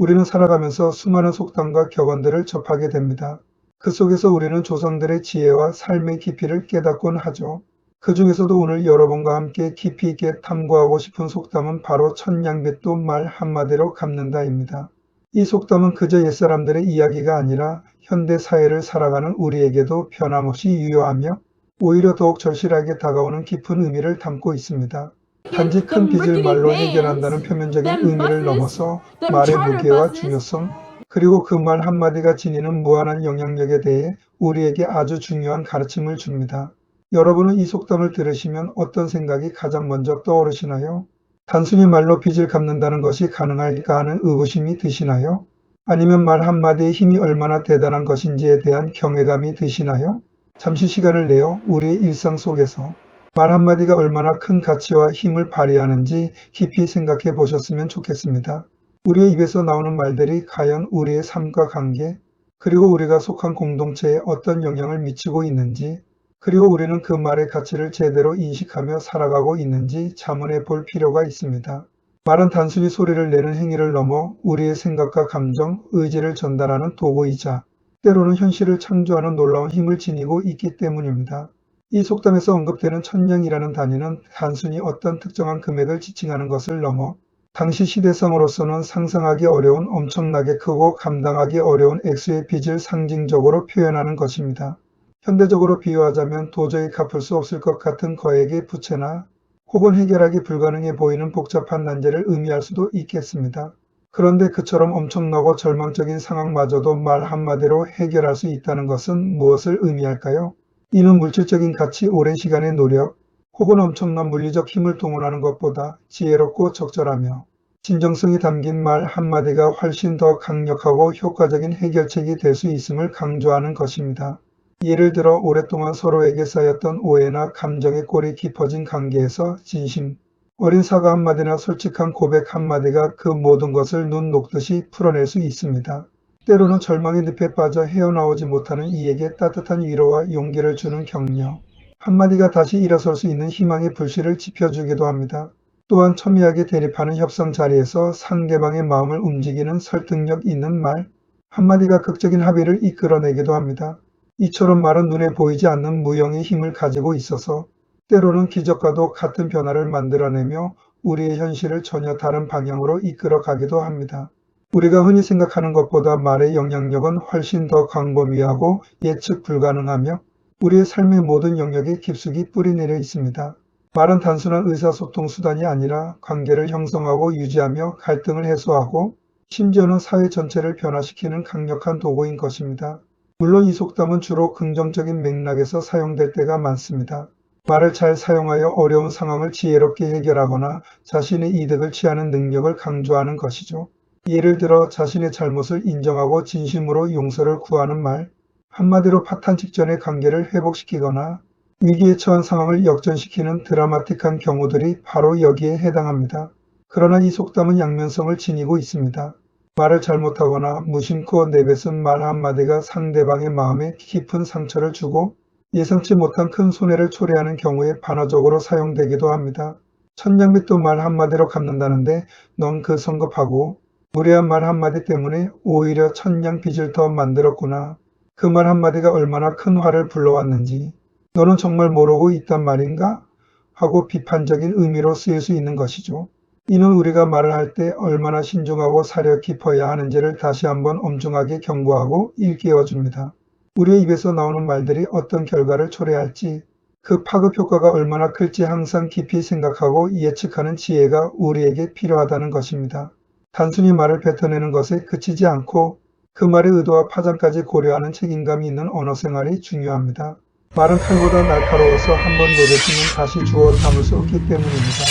우리는 살아가면서 수많은 속담과 격언들을 접하게 됩니다. 그 속에서 우리는 조상들의 지혜와 삶의 깊이를 깨닫곤 하죠. 그 중에서도 오늘 여러분과 함께 깊이 있게 탐구하고 싶은 속담은 바로 천냥빚도 말 한마디로 갚는다입니다. 이 속담은 그저 옛사람들의 이야기가 아니라 현대 사회를 살아가는 우리에게도 변함없이 유효하며 오히려 더욱 절실하게 다가오는 깊은 의미를 담고 있습니다. 단지 큰 빚을 말로 해결한다는 표면적인 의미를 넘어서 말의 무게와 중요성, 그리고 그 말 한마디가 지니는 무한한 영향력에 대해 우리에게 아주 중요한 가르침을 줍니다. 여러분은 이 속담을 들으시면 어떤 생각이 가장 먼저 떠오르시나요? 단순히 말로 빚을 갚는다는 것이 가능할까 하는 의구심이 드시나요? 아니면 말 한마디의 힘이 얼마나 대단한 것인지에 대한 경외감이 드시나요? 잠시 시간을 내어 우리의 일상 속에서 말 한마디가 얼마나 큰 가치와 힘을 발휘하는지 깊이 생각해 보셨으면 좋겠습니다. 우리의 입에서 나오는 말들이 과연 우리의 삶과 관계, 그리고 우리가 속한 공동체에 어떤 영향을 미치고 있는지, 그리고 우리는 그 말의 가치를 제대로 인식하며 살아가고 있는지 자문해 볼 필요가 있습니다. 말은 단순히 소리를 내는 행위를 넘어 우리의 생각과 감정, 의지를 전달하는 도구이자 때로는 현실을 창조하는 놀라운 힘을 지니고 있기 때문입니다. 이 속담에서 언급되는 천냥이라는 단위는 단순히 어떤 특정한 금액을 지칭하는 것을 넘어 당시 시대성으로서는 상상하기 어려운 엄청나게 크고 감당하기 어려운 액수의 빚을 상징적으로 표현하는 것입니다. 현대적으로 비유하자면 도저히 갚을 수 없을 것 같은 거액의 부채나 혹은 해결하기 불가능해 보이는 복잡한 난제를 의미할 수도 있겠습니다. 그런데 그처럼 엄청나고 절망적인 상황마저도 말 한마디로 해결할 수 있다는 것은 무엇을 의미할까요? 이는 물질적인 가치, 오랜 시간의 노력, 혹은 엄청난 물리적 힘을 동원하는 것보다 지혜롭고 적절하며 진정성이 담긴 말 한마디가 훨씬 더 강력하고 효과적인 해결책이 될 수 있음을 강조하는 것입니다. 예를 들어 오랫동안 서로에게 쌓였던 오해나 감정의 골이 깊어진 관계에서 진심, 어린 사과 한마디나 솔직한 고백 한마디가 그 모든 것을 눈 녹듯이 풀어낼 수 있습니다. 때로는 절망의 늪에 빠져 헤어나오지 못하는 이에게 따뜻한 위로와 용기를 주는 격려, 한마디가 다시 일어설 수 있는 희망의 불씨를 지펴주기도 합니다. 또한 첨예하게 대립하는 협상 자리에서 상대방의 마음을 움직이는 설득력 있는 말, 한마디가 극적인 합의를 이끌어내기도 합니다. 이처럼 말은 눈에 보이지 않는 무형의 힘을 가지고 있어서 때로는 기적과도 같은 변화를 만들어내며 우리의 현실을 전혀 다른 방향으로 이끌어 가기도 합니다. 우리가 흔히 생각하는 것보다 말의 영향력은 훨씬 더 광범위하고 예측 불가능하며 우리의 삶의 모든 영역에 깊숙이 뿌리내려 있습니다. 말은 단순한 의사소통 수단이 아니라 관계를 형성하고 유지하며 갈등을 해소하고 심지어는 사회 전체를 변화시키는 강력한 도구인 것입니다. 물론 이 속담은 주로 긍정적인 맥락에서 사용될 때가 많습니다. 말을 잘 사용하여 어려운 상황을 지혜롭게 해결하거나 자신의 이득을 취하는 능력을 강조하는 것이죠. 예를 들어 자신의 잘못을 인정하고 진심으로 용서를 구하는 말, 한마디로 파탄 직전의 관계를 회복시키거나 위기에 처한 상황을 역전시키는 드라마틱한 경우들이 바로 여기에 해당합니다. 그러나 이 속담은 양면성을 지니고 있습니다. 말을 잘못하거나 무심코 내뱉은 말 한마디가 상대방의 마음에 깊은 상처를 주고 예상치 못한 큰 손해를 초래하는 경우에 반어적으로 사용되기도 합니다. 천냥빚도 말 한마디로 갚는다는데 넌 그 성급하고 무례한 말 한마디 때문에 오히려 천냥 빚을 더 만들었구나. 그 말 한마디가 얼마나 큰 화를 불러왔는지 너는 정말 모르고 있단 말인가? 하고 비판적인 의미로 쓰일 수 있는 것이죠. 이는 우리가 말을 할 때 얼마나 신중하고 사려 깊어야 하는지를 다시 한번 엄중하게 경고하고 일깨워줍니다. 우리의 입에서 나오는 말들이 어떤 결과를 초래할지, 그 파급 효과가 얼마나 클지 항상 깊이 생각하고 예측하는 지혜가 우리에게 필요하다는 것입니다. 단순히 말을 뱉어내는 것에 그치지 않고 그 말의 의도와 파장까지 고려하는 책임감이 있는 언어 생활이 중요합니다. 말은 칼보다 날카로워서 한번 내뱉으면 다시 주워 담을 수 없기 때문입니다.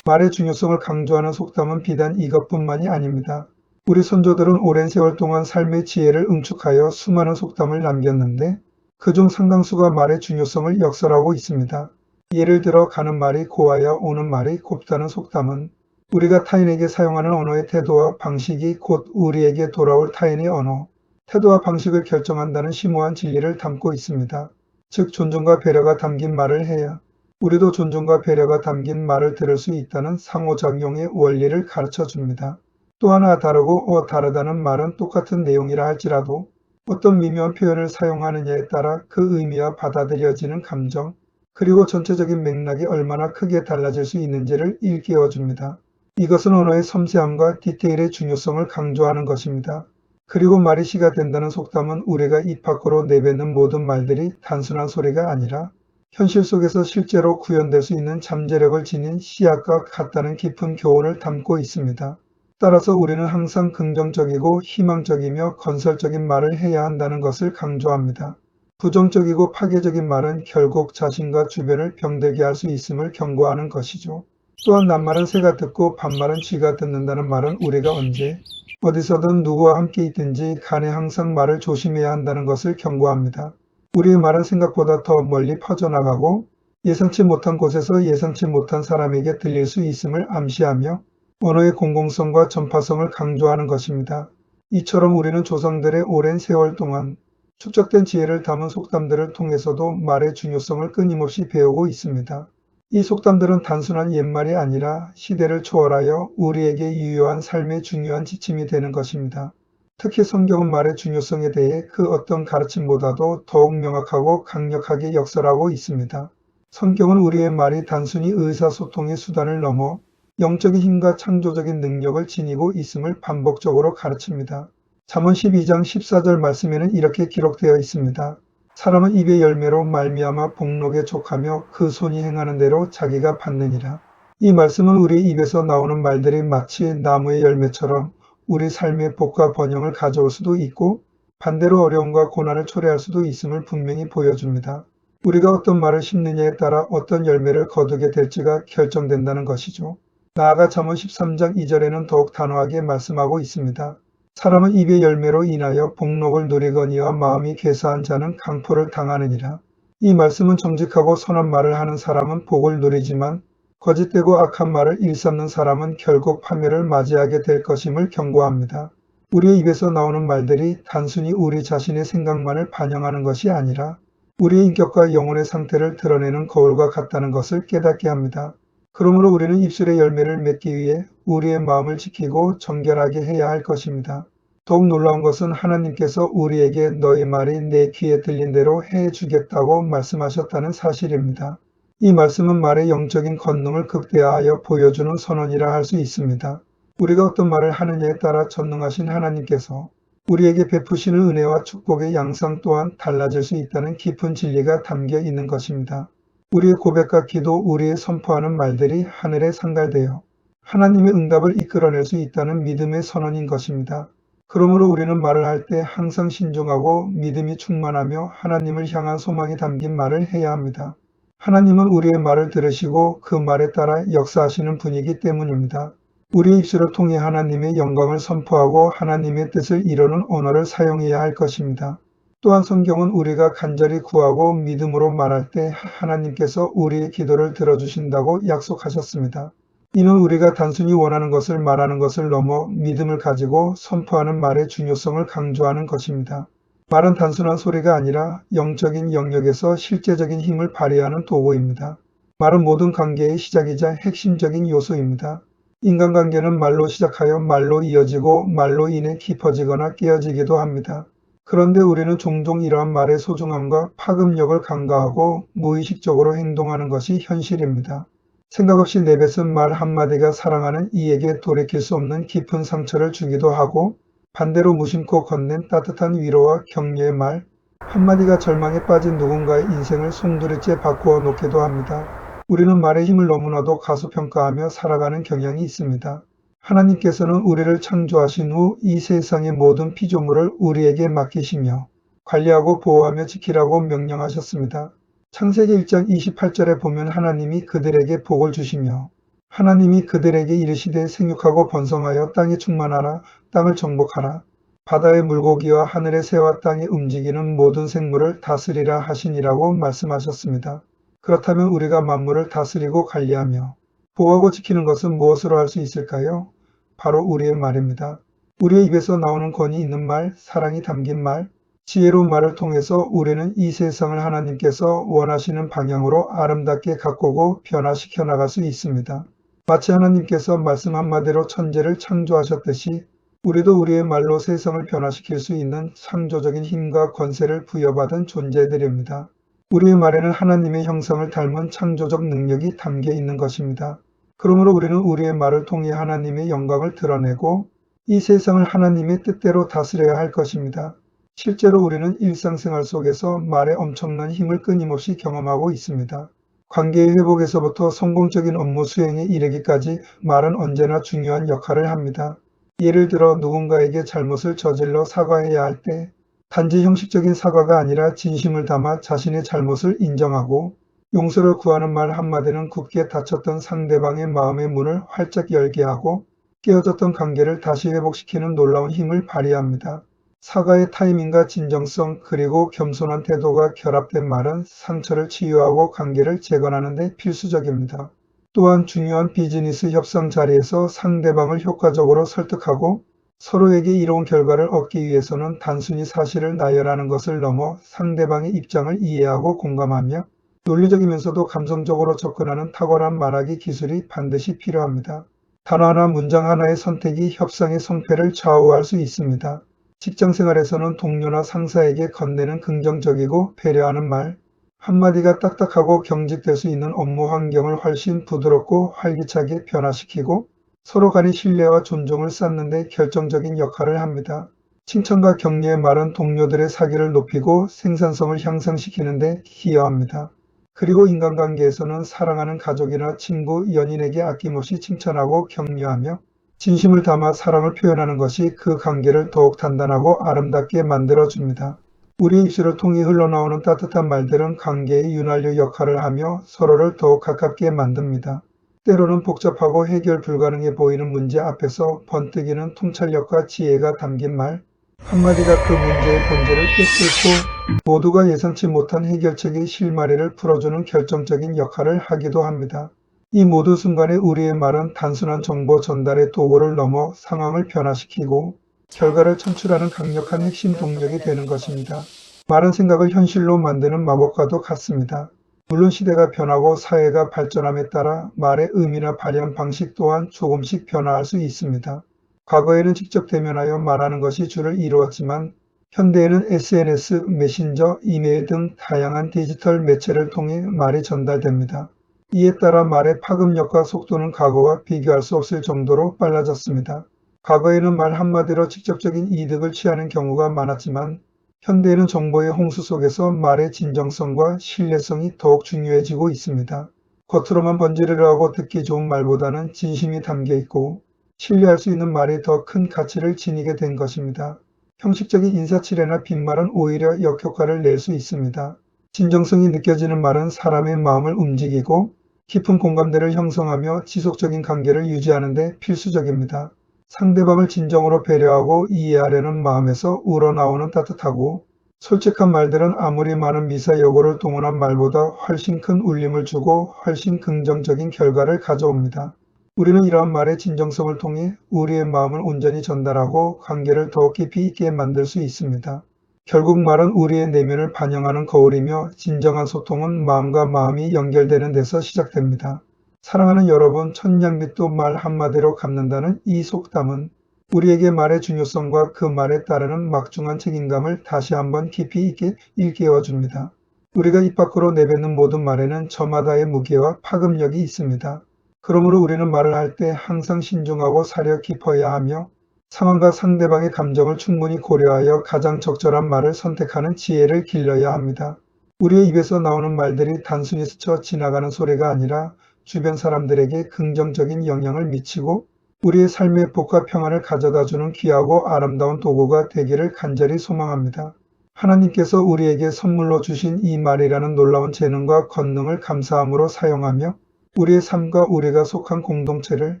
말의 중요성을 강조하는 속담은 비단 이것뿐만이 아닙니다. 우리 선조들은 오랜 세월 동안 삶의 지혜를 응축하여 수많은 속담을 남겼는데 그중 상당수가 말의 중요성을 역설하고 있습니다. 예를 들어 가는 말이 고와야 오는 말이 곱다는 속담은 우리가 타인에게 사용하는 언어의 태도와 방식이 곧 우리에게 돌아올 타인의 언어, 태도와 방식을 결정한다는 심오한 진리를 담고 있습니다. 즉 존중과 배려가 담긴 말을 해야 우리도 존중과 배려가 담긴 말을 들을 수 있다는 상호작용의 원리를 가르쳐 줍니다. 또 하나 다르고 다르다는 말은 똑같은 내용이라 할지라도 어떤 미묘한 표현을 사용하느냐에 따라 그 의미와 받아들여지는 감정, 그리고 전체적인 맥락이 얼마나 크게 달라질 수 있는지를 일깨워줍니다. 이것은 언어의 섬세함과 디테일의 중요성을 강조하는 것입니다. 그리고 말이 시가 된다는 속담은 우리가 입 밖으로 내뱉는 모든 말들이 단순한 소리가 아니라 현실 속에서 실제로 구현될 수 있는 잠재력을 지닌 씨앗과 같다는 깊은 교훈을 담고 있습니다. 따라서 우리는 항상 긍정적이고 희망적이며 건설적인 말을 해야 한다는 것을 강조합니다. 부정적이고 파괴적인 말은 결국 자신과 주변을 병들게 할 수 있음을 경고하는 것이죠. 또한 낱말은 새가 듣고 반말은 쥐가 듣는다는 말은 우리가 언제 어디서든 누구와 함께 있든지 간에 항상 말을 조심해야 한다는 것을 경고합니다. 우리의 말은 생각보다 더 멀리 퍼져나가고 예상치 못한 곳에서 예상치 못한 사람에게 들릴 수 있음을 암시하며 언어의 공공성과 전파성을 강조하는 것입니다. 이처럼 우리는 조상들의 오랜 세월 동안 축적된 지혜를 담은 속담들을 통해서도 말의 중요성을 끊임없이 배우고 있습니다. 이 속담들은 단순한 옛말이 아니라 시대를 초월하여 우리에게 유효한 삶의 중요한 지침이 되는 것입니다. 특히 성경은 말의 중요성에 대해 그 어떤 가르침보다도 더욱 명확하고 강력하게 역설하고 있습니다. 성경은 우리의 말이 단순히 의사소통의 수단을 넘어 영적인 힘과 창조적인 능력을 지니고 있음을 반복적으로 가르칩니다. 잠언 12장 14절 말씀에는 이렇게 기록되어 있습니다. 사람은 입의 열매로 말미암아 복록에 족하며 그 손이 행하는 대로 자기가 받느니라. 이 말씀은 우리 입에서 나오는 말들이 마치 나무의 열매처럼 우리 삶의 복과 번영을 가져올 수도 있고 반대로 어려움과 고난을 초래할 수도 있음을 분명히 보여줍니다. 우리가 어떤 말을 심느냐에 따라 어떤 열매를 거두게 될지가 결정된다는 것이죠. 나아가 잠언 13장 2절에는 더욱 단호하게 말씀하고 있습니다. 사람은 입의 열매로 인하여 복록을 누리거니와 마음이 괴사한 자는 강포를 당하느니라. 이 말씀은 정직하고 선한 말을 하는 사람은 복을 누리지만 거짓되고 악한 말을 일삼는 사람은 결국 파멸을 맞이하게 될 것임을 경고합니다. 우리의 입에서 나오는 말들이 단순히 우리 자신의 생각만을 반영하는 것이 아니라 우리의 인격과 영혼의 상태를 드러내는 거울과 같다는 것을 깨닫게 합니다. 그러므로 우리는 입술의 열매를 맺기 위해 우리의 마음을 지키고 정결하게 해야 할 것입니다. 더욱 놀라운 것은 하나님께서 우리에게 너의 말이 내 귀에 들린 대로 해주겠다고 말씀하셨다는 사실입니다. 이 말씀은 말의 영적인 권능을 극대화하여 보여주는 선언이라 할 수 있습니다. 우리가 어떤 말을 하느냐에 따라 전능하신 하나님께서 우리에게 베푸시는 은혜와 축복의 양상 또한 달라질 수 있다는 깊은 진리가 담겨 있는 것입니다. 우리의 고백과 기도, 우리의 선포하는 말들이 하늘에 상달되어 하나님의 응답을 이끌어낼 수 있다는 믿음의 선언인 것입니다. 그러므로 우리는 말을 할 때 항상 신중하고 믿음이 충만하며 하나님을 향한 소망이 담긴 말을 해야 합니다. 하나님은 우리의 말을 들으시고 그 말에 따라 역사하시는 분이기 때문입니다. 우리의 입술을 통해 하나님의 영광을 선포하고 하나님의 뜻을 이루는 언어를 사용해야 할 것입니다. 또한 성경은 우리가 간절히 구하고 믿음으로 말할 때 하나님께서 우리의 기도를 들어주신다고 약속하셨습니다. 이는 우리가 단순히 원하는 것을 말하는 것을 넘어 믿음을 가지고 선포하는 말의 중요성을 강조하는 것입니다. 말은 단순한 소리가 아니라 영적인 영역에서 실제적인 힘을 발휘하는 도구입니다. 말은 모든 관계의 시작이자 핵심적인 요소입니다. 인간관계는 말로 시작하여 말로 이어지고 말로 인해 깊어지거나 깨어지기도 합니다. 그런데 우리는 종종 이러한 말의 소중함과 파급력을 간과하고 무의식적으로 행동하는 것이 현실입니다. 생각 없이 내뱉은 말 한마디가 사랑하는 이에게 돌이킬 수 없는 깊은 상처를 주기도 하고 반대로 무심코 건넨 따뜻한 위로와 격려의 말 한마디가 절망에 빠진 누군가의 인생을 송두리째 바꾸어 놓기도 합니다. 우리는 말의 힘을 너무나도 가소평가하며 살아가는 경향이 있습니다. 하나님께서는 우리를 창조하신 후 이 세상의 모든 피조물을 우리에게 맡기시며 관리하고 보호하며 지키라고 명령하셨습니다. 창세기 1장 28절에 보면 하나님이 그들에게 복을 주시며 하나님이 그들에게 이르시되 생육하고 번성하여 땅에 충만하라, 땅을 정복하라, 바다의 물고기와 하늘의 새와 땅에 움직이는 모든 생물을 다스리라 하시니라고 말씀하셨습니다. 그렇다면 우리가 만물을 다스리고 관리하며 보호하고 지키는 것은 무엇으로 할 수 있을까요? 바로 우리의 말입니다. 우리의 입에서 나오는 권위 있는 말, 사랑이 담긴 말, 지혜로운 말을 통해서 우리는 이 세상을 하나님께서 원하시는 방향으로 아름답게 가꾸고 변화시켜 나갈 수 있습니다. 마치 하나님께서 말씀 한마디로 천재를 창조하셨듯이 우리도 우리의 말로 세상을 변화시킬 수 있는 창조적인 힘과 권세를 부여받은 존재들입니다. 우리의 말에는 하나님의 형상을 닮은 창조적 능력이 담겨 있는 것입니다. 그러므로 우리는 우리의 말을 통해 하나님의 영광을 드러내고 이 세상을 하나님의 뜻대로 다스려야 할 것입니다. 실제로 우리는 일상생활 속에서 말의 엄청난 힘을 끊임없이 경험하고 있습니다. 관계의 회복에서부터 성공적인 업무 수행에 이르기까지 말은 언제나 중요한 역할을 합니다. 예를 들어 누군가에게 잘못을 저질러 사과해야 할 때 단지 형식적인 사과가 아니라 진심을 담아 자신의 잘못을 인정하고 용서를 구하는 말 한마디는 굳게 닫혔던 상대방의 마음의 문을 활짝 열게 하고 깨어졌던 관계를 다시 회복시키는 놀라운 힘을 발휘합니다. 사과의 타이밍과 진정성 그리고 겸손한 태도가 결합된 말은 상처를 치유하고 관계를 재건하는 데 필수적입니다. 또한 중요한 비즈니스 협상 자리에서 상대방을 효과적으로 설득하고 서로에게 이로운 결과를 얻기 위해서는 단순히 사실을 나열하는 것을 넘어 상대방의 입장을 이해하고 공감하며 논리적이면서도 감성적으로 접근하는 탁월한 말하기 기술이 반드시 필요합니다. 단어 하나, 문장 하나의 선택이 협상의 성패를 좌우할 수 있습니다. 직장생활에서는 동료나 상사에게 건네는 긍정적이고 배려하는 말, 한마디가 딱딱하고 경직될 수 있는 업무 환경을 훨씬 부드럽고 활기차게 변화시키고 서로 간의 신뢰와 존중을 쌓는 데 결정적인 역할을 합니다. 칭찬과 격려의 말은 동료들의 사기를 높이고 생산성을 향상시키는 데 기여합니다. 그리고 인간관계에서는 사랑하는 가족이나 친구, 연인에게 아낌없이 칭찬하고 격려하며 진심을 담아 사랑을 표현하는 것이 그 관계를 더욱 단단하고 아름답게 만들어줍니다. 우리의 입술을 통해 흘러나오는 따뜻한 말들은 관계의 윤활유 역할을 하며 서로를 더욱 가깝게 만듭니다. 때로는 복잡하고 해결 불가능해 보이는 문제 앞에서 번뜩이는 통찰력과 지혜가 담긴 말, 한마디가 그 문제의 본질을 꿰뚫고 모두가 예상치 못한 해결책의 실마리를 풀어주는 결정적인 역할을 하기도 합니다. 이 모든 순간에 우리의 말은 단순한 정보 전달의 도구를 넘어 상황을 변화시키고 결과를 창출하는 강력한 핵심 동력이 되는 것입니다. 말은 생각을 현실로 만드는 마법과도 같습니다. 물론 시대가 변하고 사회가 발전함에 따라 말의 의미나 발현 방식 또한 조금씩 변화할 수 있습니다. 과거에는 직접 대면하여 말하는 것이 주를 이루었지만 현대에는 SNS, 메신저, 이메일 등 다양한 디지털 매체를 통해 말이 전달됩니다. 이에 따라 말의 파급력과 속도는 과거와 비교할 수 없을 정도로 빨라졌습니다. 과거에는 말 한마디로 직접적인 이득을 취하는 경우가 많았지만 현대에는 정보의 홍수 속에서 말의 진정성과 신뢰성이 더욱 중요해지고 있습니다. 겉으로만 번지르르하고 듣기 좋은 말보다는 진심이 담겨 있고 신뢰할 수 있는 말이 더 큰 가치를 지니게 된 것입니다. 형식적인 인사치레나 빈말은 오히려 역효과를 낼 수 있습니다. 진정성이 느껴지는 말은 사람의 마음을 움직이고 깊은 공감대를 형성하며 지속적인 관계를 유지하는 데 필수적입니다. 상대방을 진정으로 배려하고 이해하려는 마음에서 우러나오는 따뜻하고 솔직한 말들은 아무리 많은 미사여구를 동원한 말보다 훨씬 큰 울림을 주고 훨씬 긍정적인 결과를 가져옵니다. 우리는 이러한 말의 진정성을 통해 우리의 마음을 온전히 전달하고 관계를 더욱 깊이 있게 만들 수 있습니다. 결국 말은 우리의 내면을 반영하는 거울이며 진정한 소통은 마음과 마음이 연결되는 데서 시작됩니다. 사랑하는 여러분, 천냥빚도 말 한마디로 갚는다는 이 속담은 우리에게 말의 중요성과 그 말에 따르는 막중한 책임감을 다시 한번 깊이 있게 일깨워줍니다. 우리가 입 밖으로 내뱉는 모든 말에는 저마다의 무게와 파급력이 있습니다. 그러므로 우리는 말을 할 때 항상 신중하고 사려 깊어야 하며 상황과 상대방의 감정을 충분히 고려하여 가장 적절한 말을 선택하는 지혜를 길러야 합니다. 우리의 입에서 나오는 말들이 단순히 스쳐 지나가는 소리가 아니라 주변 사람들에게 긍정적인 영향을 미치고 우리의 삶의 복과 평안을 가져다주는 귀하고 아름다운 도구가 되기를 간절히 소망합니다. 하나님께서 우리에게 선물로 주신 이 말이라는 놀라운 재능과 권능을 감사함으로 사용하며 우리의 삶과 우리가 속한 공동체를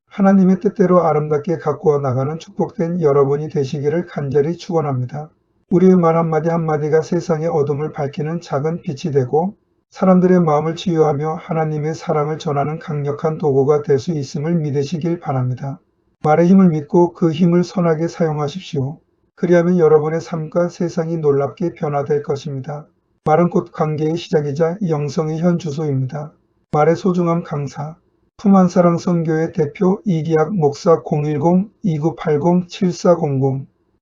하나님의 뜻대로 아름답게 가꾸어 나가는 축복된 여러분이 되시기를 간절히 축원합니다. 우리의 말 한마디 한마디가 세상의 어둠을 밝히는 작은 빛이 되고 사람들의 마음을 치유하며 하나님의 사랑을 전하는 강력한 도구가 될 수 있음을 믿으시길 바랍니다. 말의 힘을 믿고 그 힘을 선하게 사용하십시오. 그리하면 여러분의 삶과 세상이 놀랍게 변화될 것입니다. 말은 곧 관계의 시작이자 영성의 현 주소입니다. 말의 소중함 강사. 품안사랑 선교회 대표 이기학 목사 010-2980-7400